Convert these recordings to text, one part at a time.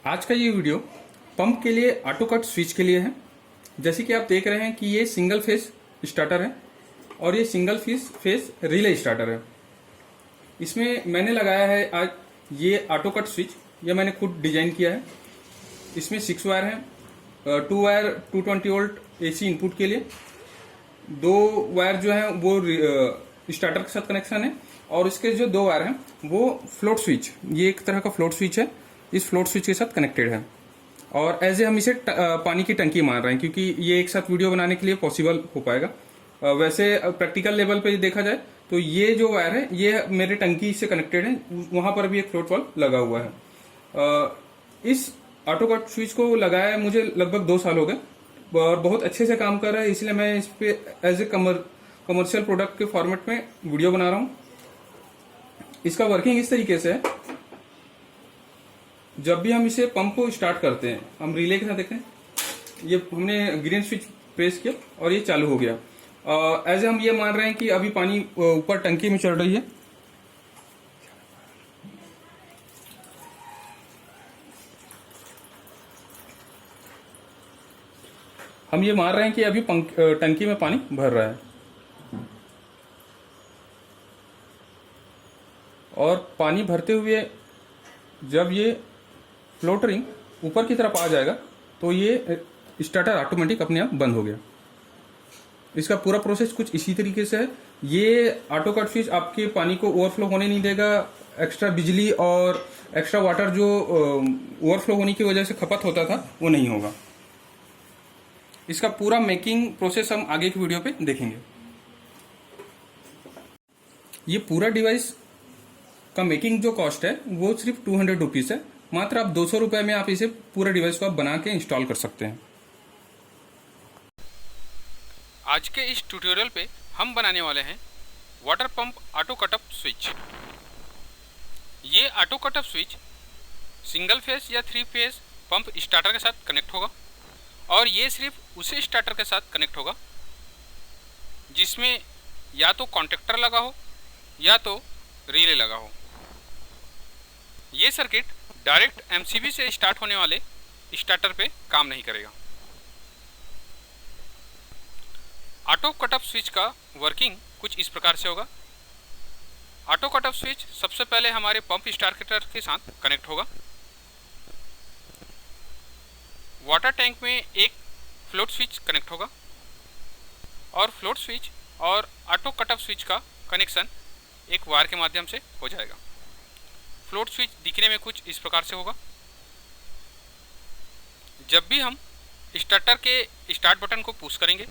आज का ये वीडियो पंप के लिए ऑटो कट स्विच के लिए है। जैसे कि आप देख रहे हैं कि ये सिंगल फेस स्टार्टर है और ये सिंगल फेस रिले स्टार्टर है। इसमें मैंने लगाया है आज ये ऑटो कट स्विच, ये मैंने खुद डिजाइन किया है। इसमें 6 वायर है, 2 वायर 220 वोल्ट एसी इनपुट के लिए, 2 वायर जो है वो स्टार्टर के साथ कनेक्शन है और इसके जो 2 वायर हैं वो फ्लोट स्विच, ये एक तरह का फ्लोट स्विच है, इस फ्लोट स्विच के साथ कनेक्टेड है। और एज ए हम इसे पानी की टंकी मान रहे हैं क्योंकि ये एक साथ वीडियो बनाने के लिए पॉसिबल हो पाएगा। वैसे प्रैक्टिकल लेवल पे देखा जाए तो ये जो वायर है ये मेरे टंकी से कनेक्टेड है, वहां पर भी एक फ्लोट वाल लगा हुआ है। इस ऑटो कट स्विच को लगाया मुझे लगभग 2 साल हो गए और बहुत अच्छे से काम कर रहा है, इसलिए मैं इस पे एज ए कमर्शियल प्रोडक्ट के फॉर्मेट में वीडियो बना रहा हूँ। इसका वर्किंग इस तरीके से है, जब भी हम इसे पंप को स्टार्ट करते हैं, हम रिले के साथ देखते हैं, ये हमने ग्रीन स्विच प्रेस किया और ये चालू हो गया। एज हम ये मान रहे हैं कि अभी पानी ऊपर टंकी में चल रही है। हम ये मान रहे हैं कि अभी टंकी में पानी भर रहा है और पानी भरते हुए जब ये फ्लोटरिंग ऊपर की तरफ आ जाएगा तो ये स्टार्टर ऑटोमेटिक अपने आप बंद हो गया। इसका पूरा प्रोसेस कुछ इसी तरीके से है। ये ऑटो कट स्विच आपके पानी को ओवरफ्लो होने नहीं देगा, एक्स्ट्रा बिजली और एक्स्ट्रा वाटर जो ओवरफ्लो होने की वजह से खपत होता था वो नहीं होगा। इसका पूरा मेकिंग प्रोसेस हम आगे की वीडियो पे देखेंगे। ये पूरा डिवाइस का मेकिंग जो कॉस्ट है वो सिर्फ 200 रुपीज है। मात्र आप 200 रुपए में आप इसे पूरा डिवाइस को आप बना के इंस्टॉल कर सकते हैं। आज के इस ट्यूटोरियल पे हम बनाने वाले हैं water pump auto cut up switch. ये auto cut up switch single phase या 3 फेस पंप स्टार्टर के साथ कनेक्ट होगा और ये सिर्फ उसी स्टार्टर के साथ कनेक्ट होगा जिसमें या तो कॉन्टेक्टर लगा हो या तो रिले लगा हो। ये सर्किट डायरेक्ट एमसीबी से स्टार्ट होने वाले स्टार्टर पे काम नहीं करेगा। ऑटो कटअप स्विच का वर्किंग कुछ इस प्रकार से होगा। ऑटो कटअप स्विच सबसे पहले हमारे पंप स्टार्टर के साथ कनेक्ट होगा। वाटर टैंक में एक फ्लोट स्विच कनेक्ट होगा और फ्लोट स्विच और ऑटो कटअप स्विच का कनेक्शन एक वायर के माध्यम से हो जाएगा। फ्लोट स्विच दिखने में कुछ इस प्रकार से होगा। जब भी हम स्टार्टर के स्टार्ट बटन को पुश करेंगे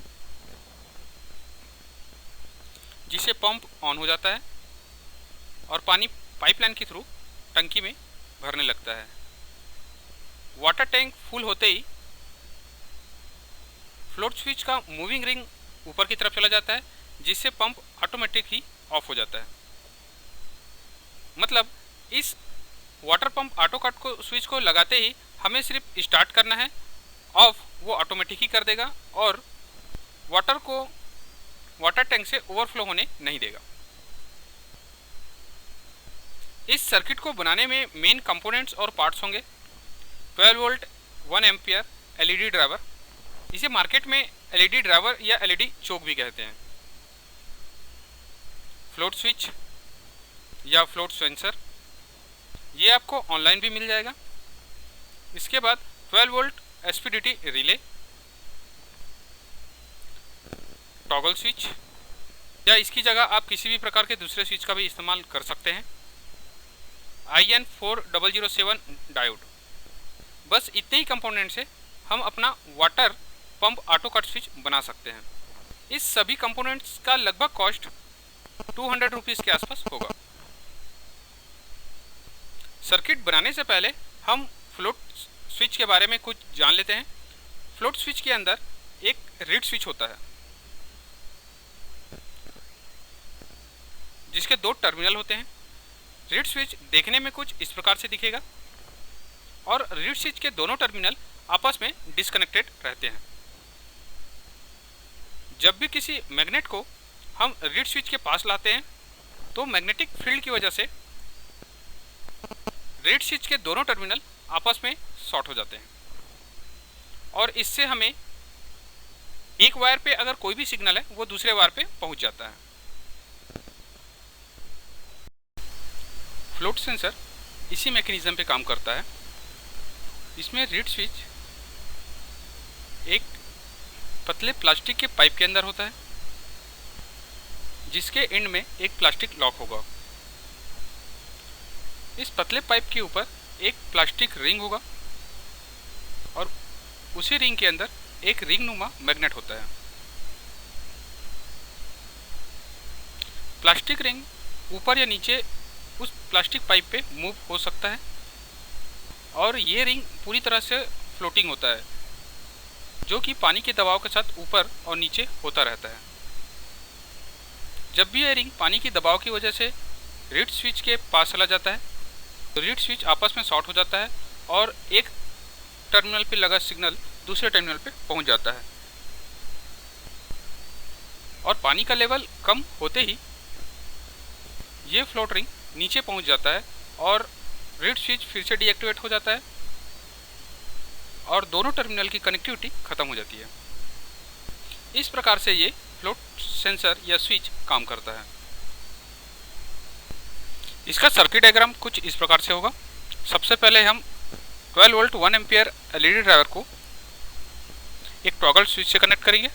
जिससे पंप ऑन हो जाता है और पानी पाइपलाइन के थ्रू टंकी में भरने लगता है। वाटर टैंक फुल होते ही फ्लोट स्विच का मूविंग रिंग ऊपर की तरफ चला जाता है जिससे पंप ऑटोमेटिक ही ऑफ हो जाता है। मतलब इस वाटर पंप ऑटो कट को स्विच को लगाते ही हमें सिर्फ स्टार्ट करना है, ऑफ वो ऑटोमेटिक ही कर देगा और वाटर को वाटर टैंक से ओवरफ्लो होने नहीं देगा। इस सर्किट को बनाने में मेन कंपोनेंट्स और पार्ट्स होंगे 12 वोल्ट 1 एम्पियर एलईडी ड्राइवर, इसे मार्केट में एलईडी ड्राइवर या एलईडी चोक भी कहते हैं, फ्लोट स्विच या फ्लोट सेंसर, ये आपको ऑनलाइन भी मिल जाएगा। इसके बाद 12 वोल्ट एसपीडीटी रिले, टॉगल स्विच या इसकी जगह आप किसी भी प्रकार के दूसरे स्विच का भी इस्तेमाल कर सकते हैं, IN4007 डायोड। बस इतने ही कंपोनेंट से हम अपना water pump auto cut switch बना सकते हैं। इस सभी कंपोनेंट्स का लगभग कॉस्ट 200 रुपीज़ के आसपास होगा। सर्किट बनाने से पहले हम फ्लोट स्विच के बारे में कुछ जान लेते हैं। फ्लोट स्विच के अंदर एक रीड स्विच होता है जिसके 2 टर्मिनल होते हैं। रीड स्विच देखने में कुछ इस प्रकार से दिखेगा और रीड स्विच के दोनों टर्मिनल आपस में डिस्कनेक्टेड रहते हैं। जब भी किसी मैग्नेट को हम रीड स्विच के पास लाते हैं तो मैग्नेटिक फील्ड की वजह से रीड स्विच के दोनों टर्मिनल आपस में शॉर्ट हो जाते हैं। और इससे हमें एक वायर पे अगर कोई भी सिग्नल है वो दूसरे वायर पे पहुंच जाता है। फ्लोट सेंसर इसी मैकेनिज्म पे काम करता है। इसमें रीड स्विच एक पतले प्लास्टिक के पाइप के अंदर होता है, जिसके एंड में एक प्लास्टिक लॉक होगा। इस पतले पाइप के ऊपर एक प्लास्टिक रिंग होगा और उसी रिंग के अंदर एक रिंग नुमा मैग्नेट होता है। प्लास्टिक रिंग ऊपर या नीचे उस प्लास्टिक पाइप पे मूव हो सकता है और ये रिंग पूरी तरह से फ्लोटिंग होता है, जो कि पानी के दबाव के साथ ऊपर और नीचे होता रहता है। जब भी यह रिंग पानी की दबाव की वजह से रीड स्विच के पास चला जाता है तो रीड स्विच आपस में शॉर्ट हो जाता है और एक टर्मिनल पे लगा सिग्नल दूसरे टर्मिनल पे पहुंच जाता है। और पानी का लेवल कम होते ही ये फ्लोट रिंग नीचे पहुंच जाता है और रीड स्विच फिर से डीएक्टिवेट हो जाता है और दोनों टर्मिनल की कनेक्टिविटी खत्म हो जाती है। इस प्रकार से ये फ्लोट सेंसर या स्विच काम करता है। इसका सर्किट डायग्राम कुछ इस प्रकार से होगा। सबसे पहले हम 12 वोल्ट 1 एम्पियर एलईडी ड्राइवर को एक टॉगल स्विच से कनेक्ट करेंगे।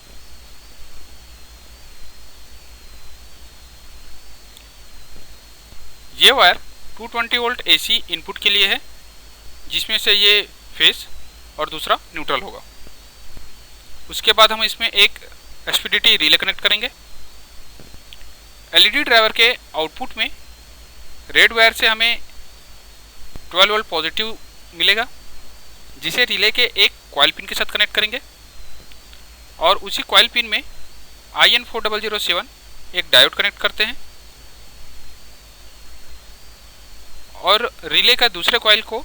ये वायर 220 वोल्ट एसी इनपुट के लिए है, जिसमें से ये फेस और दूसरा न्यूट्रल होगा। उसके बाद हम इसमें एक एसपीडीटी रिले कनेक्ट करेंगे। एलईडी ड्राइवर के आउटपुट में रेड वायर से हमें 12 वोल्ट पॉजिटिव मिलेगा, जिसे रिले के एक कॉइल पिन के साथ कनेक्ट करेंगे और उसी कॉइल पिन में IN4007 एक डायोड कनेक्ट करते हैं और रिले का दूसरे कॉइल को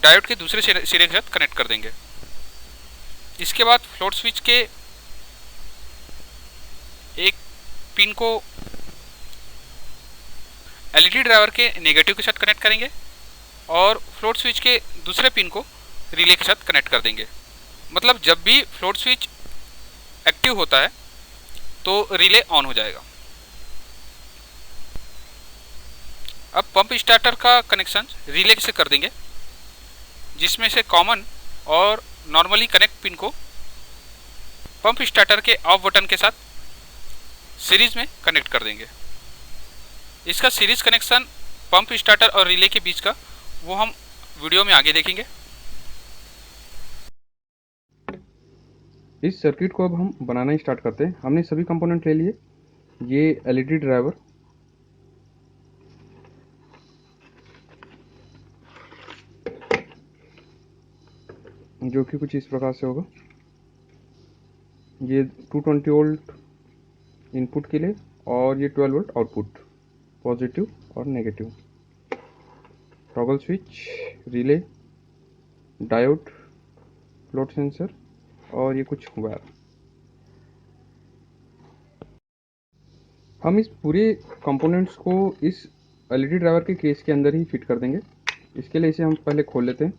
डायोड के दूसरे सिरे के साथ कनेक्ट कर देंगे। इसके बाद फ्लोट स्विच के एक पिन को एलईडी ड्राइवर के नेगेटिव के साथ कनेक्ट करेंगे और फ्लोट स्विच के दूसरे पिन को रिले के साथ कनेक्ट कर देंगे। मतलब जब भी फ्लोट स्विच एक्टिव होता है तो रिले ऑन हो जाएगा। अब पंप स्टार्टर का कनेक्शन रिले से कर देंगे, जिसमें से कॉमन और नॉर्मली कनेक्ट पिन को पंप स्टार्टर के ऑफ बटन के साथ सीरीज में कनेक्ट कर देंगे। इसका सीरीज कनेक्शन पंप स्टार्टर और रिले के बीच का वो हम वीडियो में आगे देखेंगे। इस सर्किट को अब हम बनाना स्टार्ट करते हैं। हमने सभी कंपोनेंट ले लिए। ये एलईडी ड्राइवर, जो कि कुछ इस प्रकार से होगा। ये 220 वोल्ट इनपुट के लिए और ये 12 वोल्ट आउटपुट, पॉजिटिव और negative. Toggle switch, relay, diode, float sensor और ये कुछ वायर। हम इस पूरे कंपोनेंट्स को इस एलईडी ड्राइवर के केस के अंदर ही फिट कर देंगे। इसके लिए इसे हम पहले खोल लेते हैं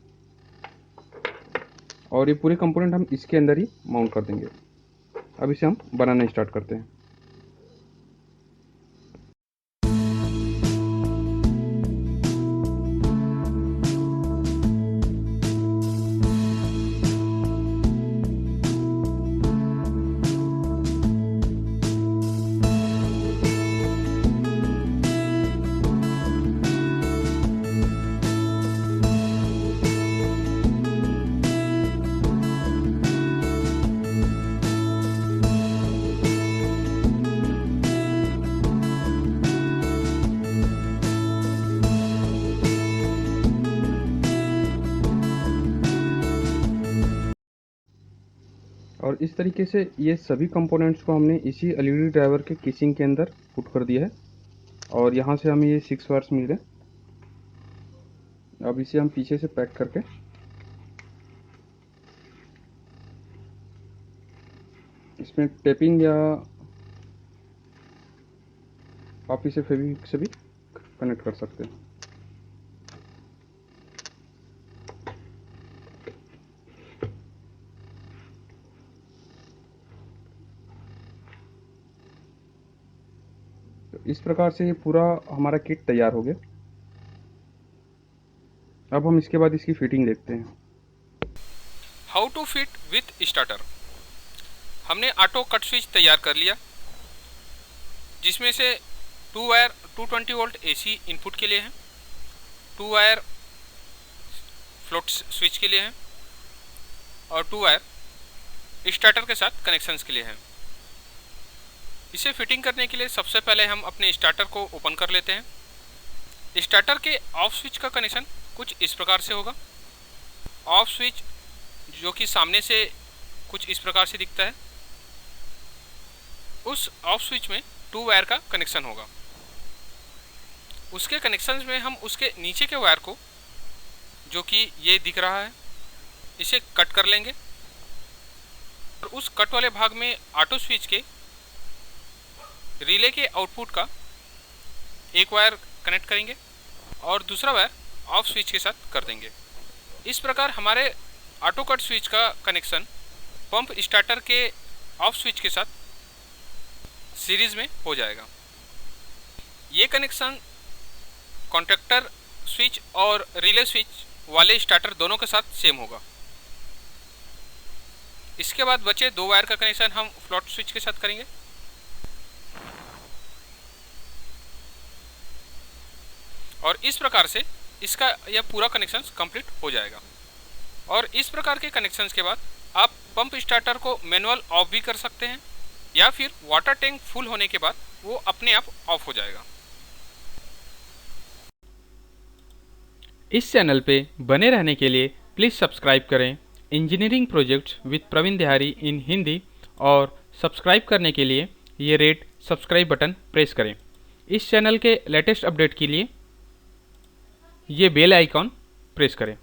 और ये पूरे कंपोनेंट हम इसके अंदर ही माउंट कर देंगे। अब इसे हम बनाना स्टार्ट करते हैं। और इस तरीके से ये सभी कंपोनेंट्स को हमने इसी एलईडी ड्राइवर के केसिंग के अंदर पुट कर दिया है और यहाँ से हमें ये 6 वायर्स मिल गए। अब इसे हम पीछे से पैक करके इसमें टेपिंग या आप इसे फेविक्विक से भी कनेक्ट कर सकते हैं। इस प्रकार से ये पूरा हमारा किट तैयार हो गया। अब हम इसके बाद इसकी फिटिंग देखते हैं। How to fit with starter. हमने ऑटो कट स्विच तैयार कर लिया, जिसमें से 2 वायर 220 वोल्ट AC इनपुट के लिए है, 2 वायर फ्लोट स्विच के लिए है और 2 वायर स्टार्टर के साथ कनेक्शंस के लिए है। इसे फिटिंग करने के लिए सबसे पहले हम अपने स्टार्टर को ओपन कर लेते हैं। स्टार्टर के ऑफ स्विच का कनेक्शन कुछ इस प्रकार से होगा। ऑफ स्विच जो कि सामने से कुछ इस प्रकार से दिखता है, उस ऑफ स्विच में 2 वायर का कनेक्शन होगा। उसके कनेक्शंस में हम उसके नीचे के वायर को, जो कि ये दिख रहा है, इसे कट कर लेंगे और उस कट वाले भाग में ऑटो स्विच के रिले के आउटपुट का एक वायर कनेक्ट करेंगे और दूसरा वायर ऑफ स्विच के साथ कर देंगे। इस प्रकार हमारे ऑटो कट स्विच का कनेक्शन पंप स्टार्टर के ऑफ स्विच के साथ सीरीज में हो जाएगा। ये कनेक्शन कॉन्टैक्टर स्विच और रिले स्विच वाले स्टार्टर दोनों के साथ सेम होगा। इसके बाद बचे 2 वायर का कनेक्शन हम फ्लोट स्विच के साथ करेंगे। और इस प्रकार से इसका यह पूरा कनेक्शन कंप्लीट हो जाएगा। और इस प्रकार के कनेक्शंस के बाद आप पंप स्टार्टर को मैनुअल ऑफ भी कर सकते हैं या फिर वाटर टैंक फुल होने के बाद वो अपने आप ऑफ हो जाएगा। इस चैनल पे बने रहने के लिए प्लीज़ सब्सक्राइब करें engineering projects with Praveen Dehari इन हिंदी, और सब्सक्राइब करने के लिए ये रेड सब्सक्राइब बटन प्रेस करें। इस चैनल के लेटेस्ट अपडेट के लिए ये बेल आइकॉन प्रेस करें।